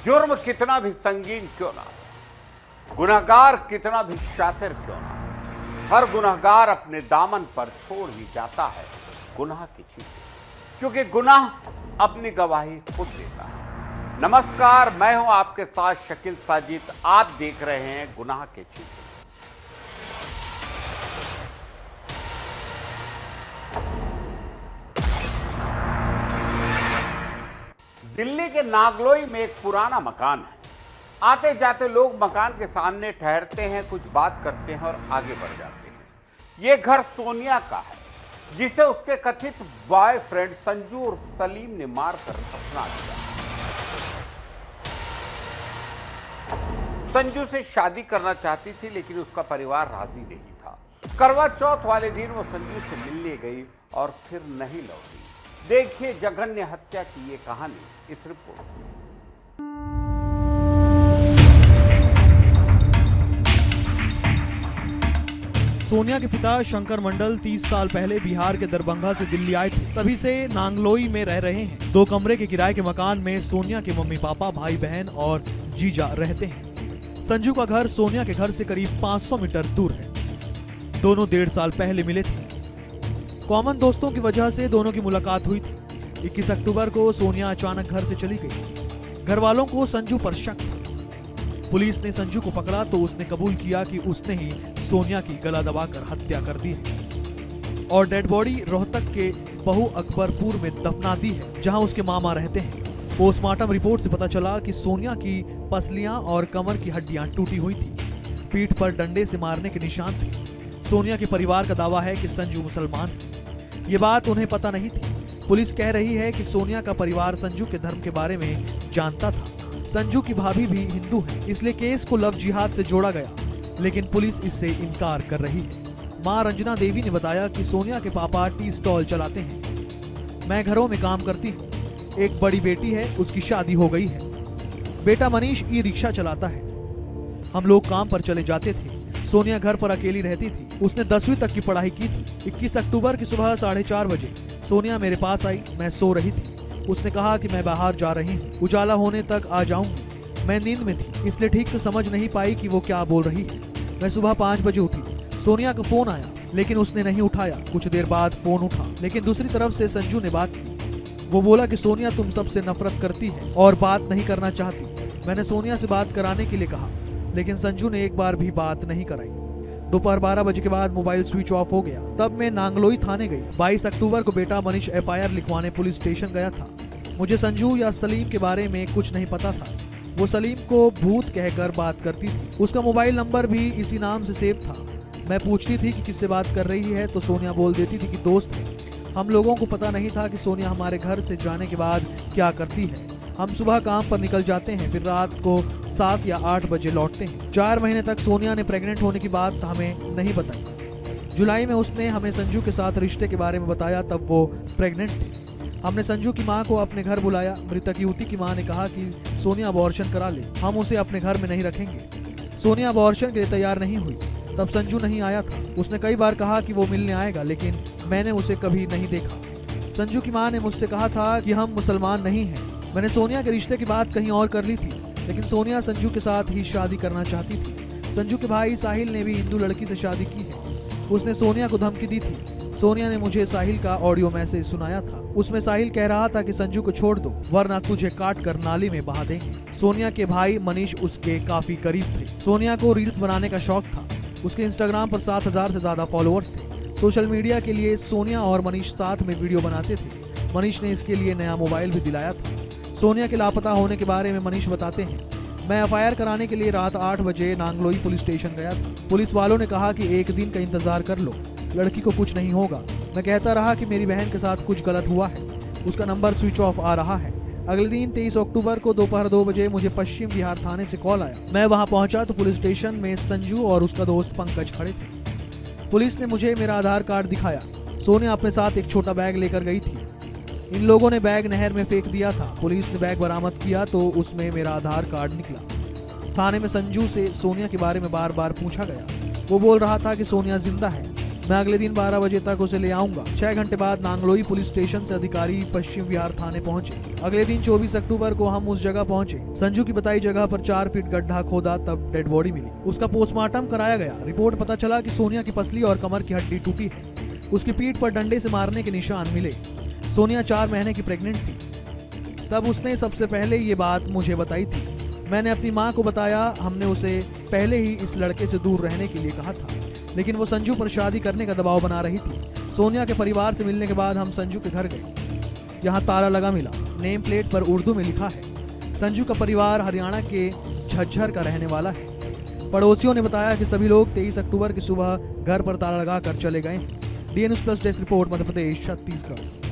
जुर्म कितना भी संगीन क्यों ना, गुनहगार कितना भी शातिर क्यों ना, हर गुनहगार अपने दामन पर छोड़ ही जाता है गुनाह की चीजें, क्योंकि गुनाह अपनी गवाही खुद देता है। नमस्कार, मैं हूं आपके साथ शकील साजिद। आप देख रहे हैं गुनाह के चीजें। दिल्ली के नागलोई में एक पुराना मकान है। आते जाते लोग मकान के सामने ठहरते हैं, कुछ बात करते हैं और आगे बढ़ जाते हैं। यह घर सोनिया का है, जिसे उसके कथित बॉयफ्रेंड संजू और सलीम ने मारकर दफना दिया। संजू से शादी करना चाहती थी, लेकिन उसका परिवार राजी नहीं था। करवा चौथ वाले दिन वो संजू से मिलने गई और फिर नहीं लौटी। देखिए जघन्य हत्या की ये कहानी इस रिपोर्ट में। सोनिया के पिता शंकर मंडल 30 साल पहले बिहार के दरभंगा से दिल्ली आए थे। तभी से नांगलोई में रह रहे हैं। 2 कमरे के किराए के मकान में सोनिया के मम्मी पापा, भाई बहन और जीजा रहते हैं। संजू का घर सोनिया के घर से करीब 500 मीटर दूर है। दोनों 1.5 साल पहले मिले थे। कॉमन दोस्तों की वजह से दोनों की मुलाकात हुई थी। 21 अक्टूबर को सोनिया अचानक घर से चली गई। घर वालों को संजू पर शक था। पुलिस ने संजू को पकड़ा तो उसने कबूल किया कि उसने ही सोनिया की गला दबाकर हत्या कर दी है और डेड बॉडी रोहतक के बहु अकबरपुर में दफना दी है, जहां उसके मामा रहते हैं। पोस्टमार्टम रिपोर्ट से पता चला कि सोनिया की पसलियां और कमर की हड्डियां टूटी हुई थी। पीठ पर डंडे से मारने के निशान थे। सोनिया के परिवार का दावा है कि संजू मुसलमान है। ये बात उन्हें पता नहीं थी। पुलिस कह रही है कि सोनिया का परिवार संजू के धर्म के बारे में जानता था। संजू की भाभी भी हिंदू है, इसलिए केस को लव जिहाद से जोड़ा गया, लेकिन पुलिस इससे इनकार कर रही है। मां रंजना देवी ने बताया कि सोनिया के पापा टी स्टॉल चलाते हैं। मैं घरों में काम करती हूँ। एक बड़ी बेटी है, उसकी शादी हो गई है। बेटा मनीष ई रिक्शा चलाता है। हम लोग काम पर चले जाते थे। सोनिया घर पर अकेली रहती थी। उसने 10वीं तक की पढ़ाई की थी। 21 अक्टूबर की सुबह 4:30 बजे सोनिया मेरे पास आई। मैं सो रही थी। उसने कहा कि मैं बाहर जा रही हूँ, उजाला होने तक आ जाऊंगी। मैं नींद में थी, इसलिए ठीक से समझ नहीं पाई कि वो क्या बोल रही है। मैं सुबह 5 बजे उठी। सोनिया का फोन आया, लेकिन उसने नहीं उठाया। कुछ देर बाद फोन उठा, लेकिन दूसरी तरफ से संजू ने बात की। वो बोला कि सोनिया तुम सबसे नफरत करती है और बात नहीं करना चाहती। मैंने सोनिया से बात कराने के लिए कहा, लेकिन संजू ने एक बार भी बात नहीं कराई। दोपहर 12 बजे के बाद मोबाइल स्विच ऑफ हो गया। तब मैं नांगलोई थाने गई। 22 अक्टूबर को बेटा मनीष FIR लिखवाने पुलिस स्टेशन गया था। मुझे संजू या सलीम के बारे में कुछ नहीं पता था। वो सलीम को भूत कहकर बात करती थी। उसका मोबाइल नंबर भी इसी नाम से सेव था। मैं पूछती थी कि किससे बात कर रही है, तो सोनिया बोल देती थी कि दोस्त है। हम लोगों को पता नहीं था कि सोनिया हमारे घर से जाने के बाद क्या करती है। हम सुबह काम पर निकल जाते हैं, फिर रात को 7 या 8 बजे लौटते हैं। 4 महीने तक सोनिया ने प्रेग्नेंट होने की बात हमें नहीं बताई। जुलाई में उसने हमें संजू के साथ रिश्ते के बारे में बताया, तब वो प्रेग्नेंट थी। हमने संजू की मां को अपने घर बुलाया। मृतक युवती की मां ने कहा कि सोनिया अबॉर्शन करा ले, हम उसे अपने घर में नहीं रखेंगे। सोनिया अबॉर्शन के लिए तैयार नहीं हुई। तब संजू नहीं आया था। उसने कई बार कहा कि वो मिलने आएगा, लेकिन मैंने उसे कभी नहीं देखा। संजू की मां ने मुझसे कहा था कि हम मुसलमान नहीं हैं। मैंने सोनिया के रिश्ते की बात कहीं और कर ली थी, लेकिन सोनिया संजू के साथ ही शादी करना चाहती थी। संजू के भाई साहिल ने भी हिंदू लड़की से शादी की है। उसने सोनिया को धमकी दी थी। सोनिया ने मुझे साहिल का ऑडियो मैसेज सुनाया था। उसमें साहिल कह रहा था कि संजू को छोड़ दो, वरना तुझे काट कर नाली में बहा देंगे। सोनिया के भाई मनीष उसके काफी करीब थे। सोनिया को रील्स बनाने का शौक था। उसके इंस्टाग्राम पर 7,000 से ज्यादा फॉलोअर्स थे। सोशल मीडिया के लिए सोनिया और मनीष साथ में वीडियो बनाते थे। मनीष ने इसके लिए नया मोबाइल भी दिलाया था। सोनिया के लापता होने के बारे में मनीष बताते हैं, मैं FIR कराने के लिए रात 8 बजे नांगलोई पुलिस स्टेशन गया था। पुलिस वालों ने कहा कि 1 दिन का इंतजार कर लो, लड़की को कुछ नहीं होगा। मैं कहता रहा कि मेरी बहन के साथ कुछ गलत हुआ है, उसका नंबर स्विच ऑफ आ रहा है। अगले दिन 23 अक्टूबर को दोपहर 2 बजे मुझे पश्चिम बिहार थाने से कॉल आया। मैं वहां पहुंचा तो पुलिस स्टेशन में संजू और उसका दोस्त पंकज खड़े थे। पुलिस ने मुझे मेरा आधार कार्ड दिखाया। सोनिया अपने साथ एक छोटा बैग लेकर गई थी। इन लोगों ने बैग नहर में फेंक दिया था। पुलिस ने बैग बरामद किया तो उसमें मेरा आधार कार्ड निकला। थाने में संजू से सोनिया के बारे में बार बार पूछा गया। वो बोल रहा था कि सोनिया जिंदा है। मैं अगले दिन 12 बजे तक उसे ले आऊंगा। 6 घंटे बाद नांगलोई पुलिस स्टेशन से अधिकारी पश्चिम विहार थाने पहुंचे। अगले दिन 24 अक्टूबर को हम उस जगह पहुंचे। संजू की बताई जगह पर 4 फीट गड्ढा खोदा, तब डेड बॉडी मिली। उसका पोस्टमार्टम कराया गया। रिपोर्ट पता चला कि सोनिया की पसली और कमर की हड्डी टूटी है। उसकी पीठ पर डंडे से मारने के निशान मिले। सोनिया 4 महीने की प्रेग्नेंट थी। तब उसने सबसे पहले ये बात मुझे बताई थी। मैंने अपनी माँ को बताया। हमने उसे पहले ही इस लड़के से दूर रहने के लिए कहा था, लेकिन वो संजू पर शादी करने का दबाव बना रही थी। सोनिया के परिवार से मिलने के बाद हम संजू के घर गए। यहाँ ताला लगा मिला। नेम प्लेट पर उर्दू में लिखा है। संजू का परिवार हरियाणा के झज्जर का रहने वाला है। पड़ोसियों ने बताया कि सभी लोग 23 अक्टूबर की सुबह घर पर ताला लगा कर चले गए हैं। DN News Plus desk report, Madhya Pradesh, Chhattisgarh.